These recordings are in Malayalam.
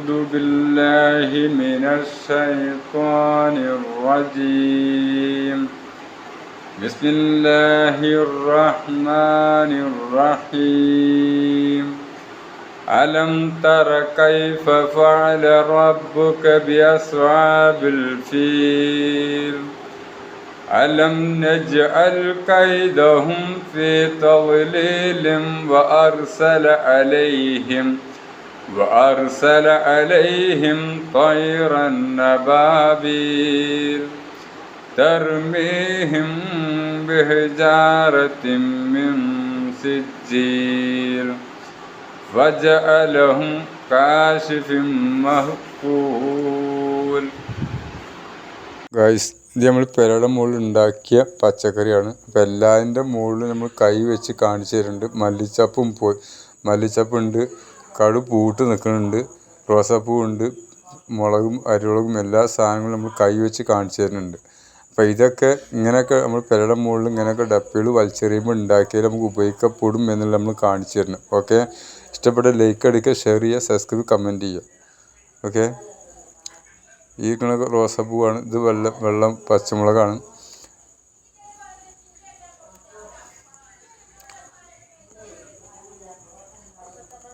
أعوذ بالله من الشيطان الرجيم. بسم الله الرحمن الرحيم. ألم تر كيف فعل ربك بأصحاب الفيل ألم نجعل كيدهم في تضليل وأرسل عليهم طيرا أبابيل ترميهم بحجارة من سجيل فجعلهم كعصف مأكول. ഇത് നമ്മൾ പെരയുടെ മുകളിൽ ഉണ്ടാക്കിയ പച്ചക്കറിയാണ്. അപ്പോൾ എല്ലാതിൻ്റെ മുകളിൽ നമ്മൾ കൈ വെച്ച് കാണിച്ചു തരുന്നുണ്ട്. മല്ലിച്ചപ്പുണ്ട്, കടു പൂട്ട് നിൽക്കുന്നുണ്ട്, റോസാപ്പൂവുണ്ട്, മുളകും അരിമുളകും എല്ലാ സാധനങ്ങളും നമ്മൾ കൈ വെച്ച് കാണിച്ചു തരുന്നുണ്ട്. അപ്പോൾ ഇതൊക്കെ ഇങ്ങനെയൊക്കെ നമ്മൾ പെരയുടെ മുകളിൽ ഇങ്ങനെയൊക്കെ ഡപ്പകൾ വലിച്ചെറിയുമ്പോൾ ഉണ്ടാക്കിയാൽ നമുക്ക് ഉപയോഗിക്കപ്പെടും എന്നുള്ള നമ്മൾ കാണിച്ചു തരണം. ഓക്കെ, ഇഷ്ടപ്പെട്ട ലൈക്ക് അടിക്കുക, ഷെയർ ചെയ്യുക, സബ്സ്ക്രൈബ്, കമൻറ്റ് ചെയ്യുക. ഓക്കെ, ഈ കണക്ക് റോസാപ്പൂവാണ്. ഇത് വെള്ളം പച്ചമുളകാണ്.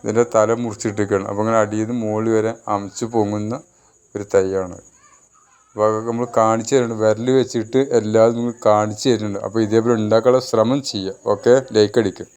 ഇതിൻ്റെ തല മുറിച്ചിട്ടിരിക്കുകയാണ്. അപ്പോൾ അങ്ങനെ അടിയിൽ നിന്ന് മുകളിൽ വരെ അമച്ച് പൊങ്ങുന്ന ഒരു തൈയാണ്. അപ്പോൾ അതൊക്കെ നമ്മൾ കാണിച്ചു തരുന്നുണ്ട്. വിരൽ വെച്ചിട്ട് എല്ലാതും നമ്മൾ കാണിച്ചു തരുന്നുണ്ട്. അപ്പോൾ ഇതേപോലെ ഉണ്ടാക്കാനുള്ള ശ്രമം ചെയ്യുക. ഓക്കെ, ലൈക്ക് അടിക്കുക.